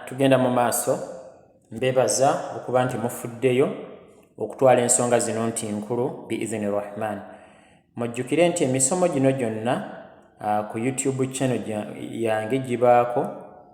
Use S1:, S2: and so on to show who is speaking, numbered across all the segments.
S1: tugenda mu maaso mbebaza okuba nti mufuddeyo okutwala ensonga zino nti nkulu biizini rahman. Mujjukire nti emisomo gino gyonna ku YouTube channel yange gibaako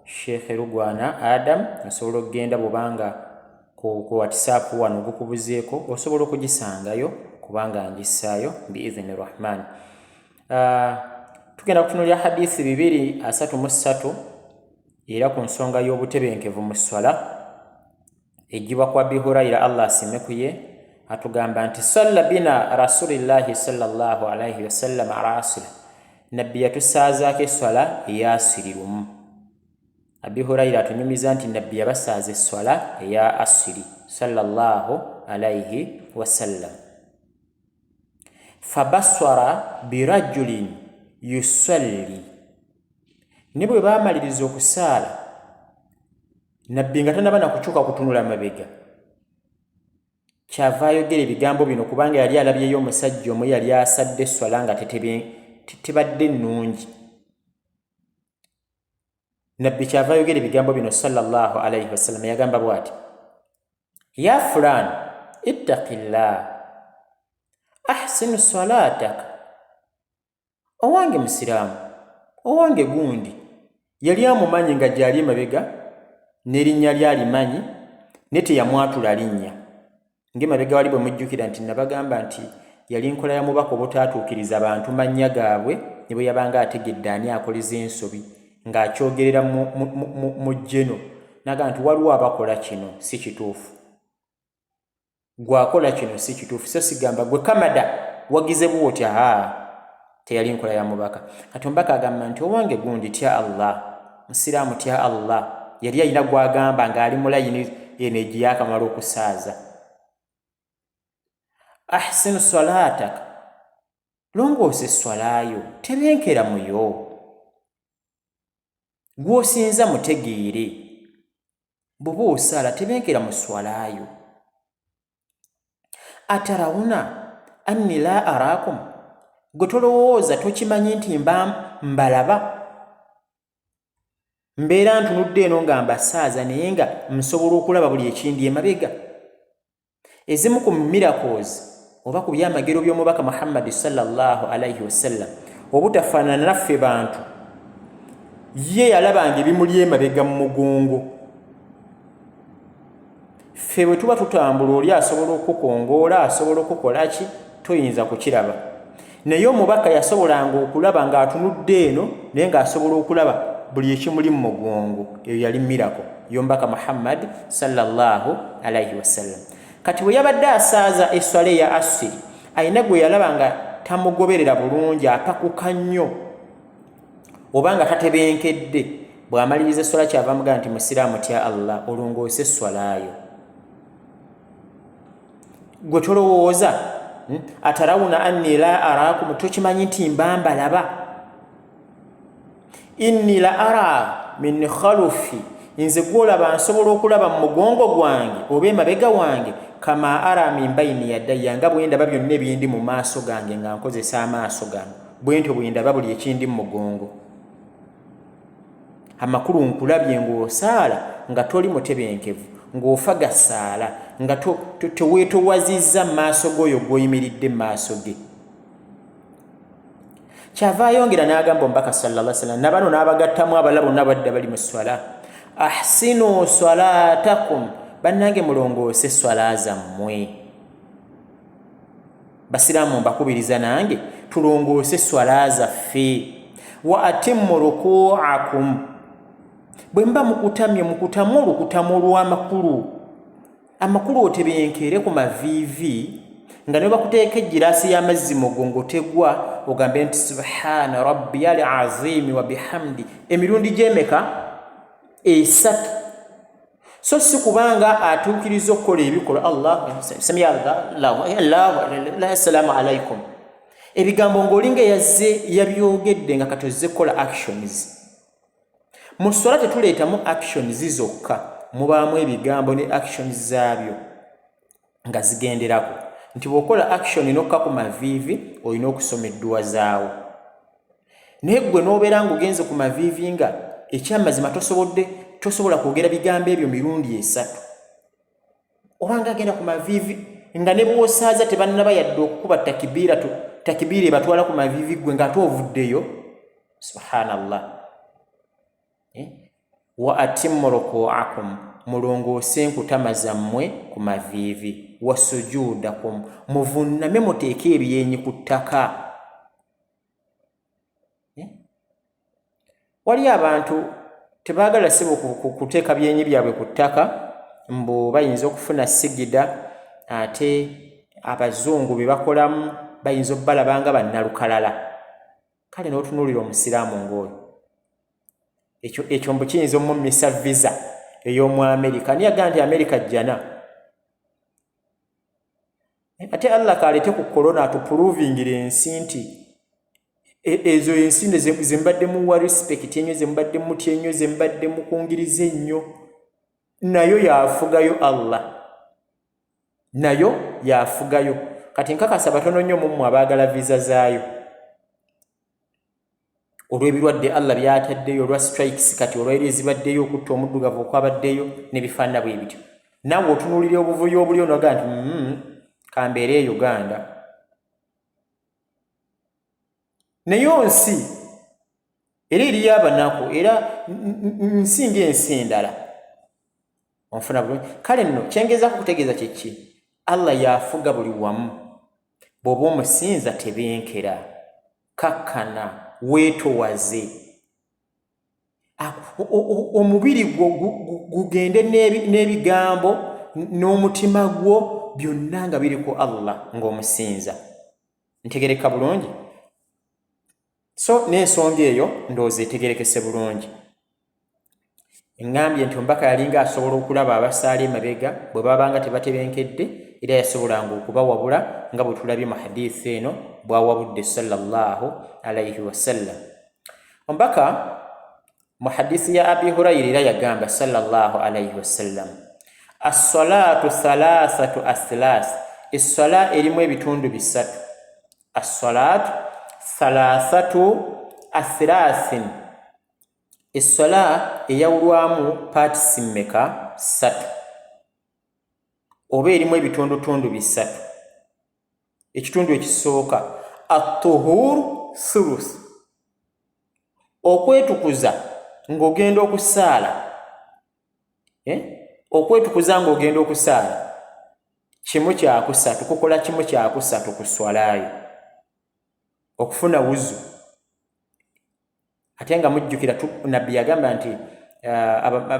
S1: Sheikh Rugwana Adam. Osobola okugenda bwobanga ku WhatsApp wano gukubuzeeko osobola okugisangayo kubanga ngisaayo biizini rahman. Tugenda kutunuulira hadithi 233 era ku nsonga y'obutebenkevu mu swala ejibwa kwa Abi Hurayra Allah asime kuye atugamba nti salla bina rasulillahi sallallahu alayhi wasallam asr, nabbi yatusaazaako eswala eya asiri lumu. Abi Hurayra atunyumiza nti nabbi yabasaaza eswala eya asiri sallallahu alayhi wasallam. Fabaswara birajulin yusalli, ne bwe baamaliriza okusaala nabbi nga tanaba nakukyuka kutunula mabega kyava ayogera ebigambo bino kubanga yali alabyeyo omusajja omu yali asadde eswala nga tebadde nnungi. Nabbi kyava ayogera ebigambo bino sallallahu alayhi wasallam, yagamba bw'ati: ya fulan ittaqillah ahsinu salataka. Owange musiraamu, owange gundi yali amumanyi nga gyali mabega n'erinnya lyalimanyi ne teyamwatula linnya. Ng'emabega wali bwe mujjukira nti nabagamba nti yali nkola ya mubaka obutaatuukiriza abantu mannya gaabwe ne bwe yabanga ategedde ani akoleza ensobi ng'akyogerera mu jjeno naga nti waliwo abakola kino si kituufu, gwakola kino si kituufu, so sigamba gwe kamada wagize bwoti. Teyali nkola ya mubaka. Kati omubaka agamba nti owange gundi tya Allah, musiraamu tya Allah. Yali alina gwagamba ng'ali mu layini eno egiyakamala okusaaza. Ahsinu salataka, longoosa esswalayo, tebenkera muyo, gw'osinza mutegeere. Bw'oba osaala tebenkera mu swalayo. Atarawuna anni la araakum, gwe tolowooza tokimanyi nti mbalaba? Mbeera ntunudde eno nga mbasaaza naye nga nsobola okulaba buli ekindi emabega. Ezimu ku miracles oba ku byamagero by'omubaka Muhammad sallallahu alayhi wasallam obutafaanana naffe bantu, ye yalabanga ebimuli emabega mu mugongo. Ffe bwe tuba tutambula oli asobola okukongoola, asobola okukola ki, toyinza kukiraba. Naye omubaka yasobolanga okulaba ng'atunudde eno naye ng'asobola okulaba buli ekimuli mu mugongo. Eyo yali miracle y'omubaka Muhammad sallallahu alayhi wasallam. Kati bwe yabadde asaaza eswala ya asiri, ayina gwe yalaba nga tamugoberera bulungi, apakuka nnyo oba nga tatebenkedde, bw'amaliriza eswala kyava mugamba nti musiraamu tya Allah, olongoose eswalayo. Gwe tolowooza atarawuna anni la araakum, tokimanyi nti mbalaba? Inni la ara min khalufi, nze gwolaba nsobola okulaba mu mugongo gwange oba emabega wange, kama ara min bayini yadayya, nga bwe ndaba byonna ebindi mu maaso gange nga nkozesa amaaso gange, bwe ntyo bwe ndaba buli ekindi mu mugongo. Amakulu nkulabye ng'osaala nga toli mutebenkevu, ng'ofa gasaala, nga teweetowazizza mu maaso g'oyo gw'oyimiridde mu maaso ge. Kyava ayongera n'agamba omubaka sallallahu alayhi wasallam, nabano n'abagattamu abalala bonna badda bali mu swala, ahsinu salatakum, bannange mulongoose swala zammwe. Basiraamu mbakubiriza nange tulongoose swala zaffe. Wa atimmu ruku'akum, bwe mba mukutamye mukutamu olukutamu olw'amakulu. Amakulu otebenkere ku maviivi nga ne bakuteeka ejjiraasi y'amazzi mugongo tegwa, ogambe nti subhana rabbiyal azimi wa bihamdi emirundi gy'emeka? 3. So si kubanga atuukiriza okukola ebikolwa Allah sami Allah assalamu alaikum, ebigambo ng'olinga yazze yabyogedde nga katozze kola actions. Mu swala tetuleetamu actions zokka, mubaamu ebigambo ne actions zaabyo nga zigenderako. Nti bw'okola action n'okka ku maviivi olina okusoma edduwa zaawo. Naye gwe n'obeera ng'ogenze ku maviivi nga ekyamazima tosobodde tosobola kwogera bigambo ebyo mirundi 3 obanga agenda ku mavivi nga ne bw'osaaza tebannaba yadde okukuba takibira ebatwala ku mavivi gwe ng'ate ovuddeyo. Subhanallah. Wa atimmu ruku'akum, mulongoose enkutama zammwe ku mavivi. Wa sujudakum, muvunname muteeke ebyenyi ku ttaka. Wali abantu tebaagala sebo kuteeka byenyi byabwe ku ttaka, mbu bayinza okufuna sigida, ate abazungu be bakolamu bayinza obbalabanga bannalukalala. Kale n'otunuulira omusiraamu ng'oyo, ekyo mbu kiyinza omumisa visa ey'omu Amerika. Ani yagamba nti Amerika jjana? Ate Allah kaalete ku corona atupuluvingire ensi nti ezo ensi ze mbadde muwa respect ennyo, ze mbadde mutya ennyo, ze mbadde mukungiriza ennyo, nayo yaafugayo Allah, nayo yaafugayo. Kati nkakasa batono nnyo mu mmwe abaagala visa zaayo olw'ebirwadde Allah byataddeyo, olwa strikes, kati olw'eri ezibaddeyo, okutta omuddugavu okwabaddeyo n'ebifaanana bwe bityo. Naawe otunuulira obuvuyo obuli onoga nti kambeere e Uganda. Naye nsi era eriyo abanaku, era nsi ng'ensi endala. Onfuna bulungi? Kale nno kyengezaako kutegeeza kiki? Allah yaafuga buli wamu. Bw'oba omusinza tebenkera, kakkana, weetowaze. Omubiri gwo gugende n'ebigambo n'omutima gwo byonna nga biri ku Allah ng'omusinza. Ntegereka bulungi? So n'ensonga eyo ndowooza etegerekese bulungi. Engambye nti omubaka yalinga asobola okulaba abasaala emabega bwe babanga tebatebenkedde, era yasobolanga okubawabula nga bwe tulabye mu hadiisi eno bw'awabudde sallallahu alayhi wasallam. Omubaka mu hadiisi ya Abi Hurayra era yagamba sallallahu alayhi wasallam, as-salatu thalathatu athlas, essala erimu ebitundu 3. As-salatu thalathatu athlasin, essala eyawulwamu parts mmeka? 3, oba erimu ebitundutundu 3. Ekitundu ekisooka at-tuhuru thuluth, okwetukuza ng'ogenda okusaala. Okwetukuza ng'ogenda okusaala kimu kyakusatu, kukola kimu kyakusatu ku swalaayo, okufuna wuzu. Ate nga mujjukira nabbi yagamba nti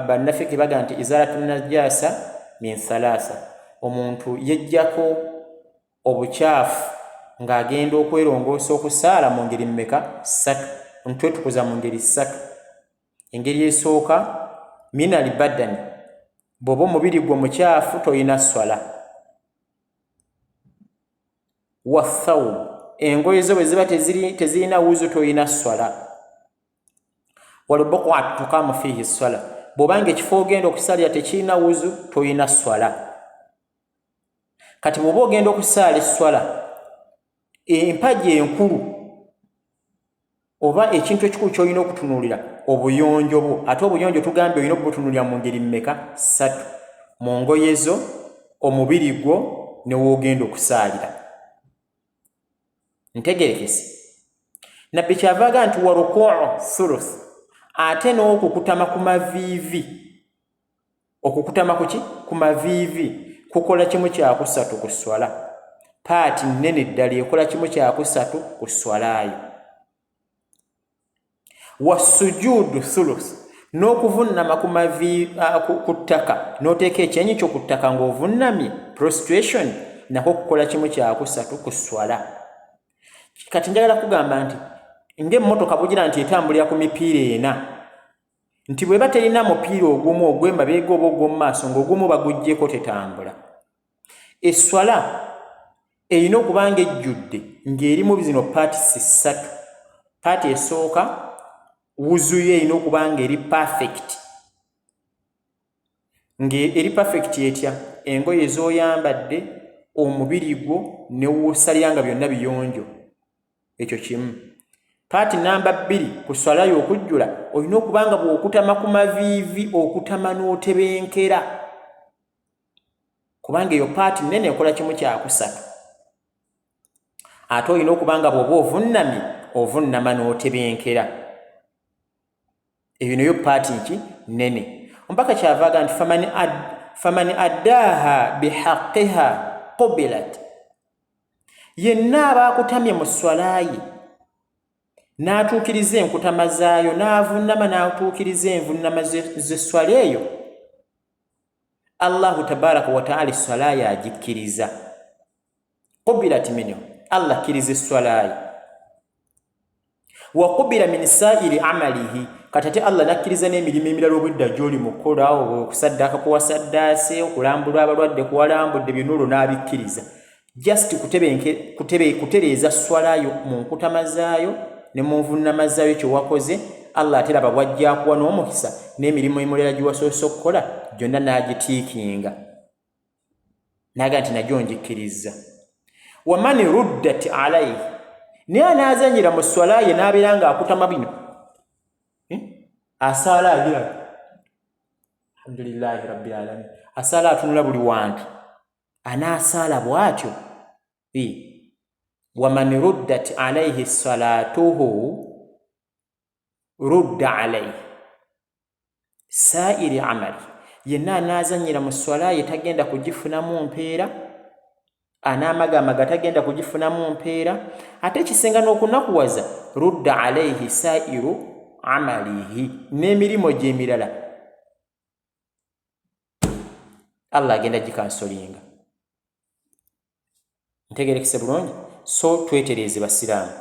S1: bannafiki baga nti izalatu najasa min thalatha, omuntu yejjako obukyafu ng'agenda okwerongoosa okusaala mu ngeri mmeka? 3. Ntwetukuza mu ngeri 3. Engeri esooka minal badani, bw'oba omubiri gwo mukyafu toyina swala. Wa thawb, engoye zo bwe ziba tezirina wuzu toyina swala. Walbuq'at tuqamu fihi swala, bw'obanga ekifo ogenda okusalira tekirina wuzu toyina swala. Kati bw'oba ogenda okusaala esswala, empagi enkulu oba ekintu ekikulu ky'olina okutunuulira obuyonjo bwo. Ate obuyonjo tugambye olina okubutunuulira mu ngeri mmeka? 3. Mu ngoye zo, omubiri gwo, ne woogenda okusaalira. Ntegerekese? Nabbi kyava aga nti wa ruku'u thuluth, ate n'okukutama ku maviivi. Okukutama kuki? Ku maviivi kukola kimu kyakusatu ku swala. Paati nnene ddala ekola kimu kyakusatu ku swalaayo. Wa sujudu thuluth, n'okuvunnama ku ttaka, n'oteeka ekyenyi kyo ku ttaka ng'ovunnamye, prostration, nako kukola kimu kyakusatu ku swala. Kati njagala kugamba nti ng'emmotoka bugira nti etambulira ku mipiira 4, nti bw'eba terina mupiira ogumu ogw'emabega oba ogw'omu maaso ng'ogumu baguggyeko tetambula. Esswala erina okuba ng'ejjudde ng'erimu zino paatisi 3. Paati esooka wuzu ye erina okuba ng'eri perfect. Ng'eri perfect etya? Engoye z'oyambadde, omubiri gwo ne woosalira nga byonna biyonjo. Ekyo kimu. paati namba 2 ku swala yo okujjula olina okubanga bw'okutama ku maviivi okutama n'otebenkera kubanga eyo paati nnene ekola kimu kyakusatu ate olina okubanga bw'oba ovunnamye ovunnama n'otebenkera eyo nayo paati nki nnene ompaka kyavaaga nti famani addaaha bihaqqiha qubilat yenna aba akutamye mu swalaye n'atuukiriza enkutama zaayo n'avunnama n'atuukiriza envunnama z'esswala eyo allahu tabaraka wataala esswalaye agikkiriza qubilat minhu allah akkiriza esswalaye wa qubila min sairi amalihi kati ate allah nakkiriza n'emirimu emirala obwedda gy'oli mu kukola okusaddaaka kuwasaddaase okulambula abalwadde kuwalambudde byonna olwo n'abikkiriza just kutereeza swalayo mu nkutama zaayo ne mu nvunnama zaayo kyewakoze allah ate laba bwajjaakuwa n'omukisa n'emirimu emulala giwasoose okukola gyonna n'agitiikinga naga nti nagyo ngikkiriza waman ruddat alaihi naye anaazanyira mu swalaye n'abeera ng'akutama bino asaala agira alhamdulillahi rabbil alamin asaala atunula buli wantu anaasaala bw'atyo waman ruddat alaihi salatuhu rudda alaihi sairi amali yenna anaazanyira mu swalaye tagenda kugifunamu mpeera anaamagamaga tagenda kugifunamu mpeera ate kisenga n'okunakuwaza rudda alaihi sairu amalihi n'emirimu gy'emirala allah agenda gikansolinga ntegerekese bulungi so twetereeze basiraamu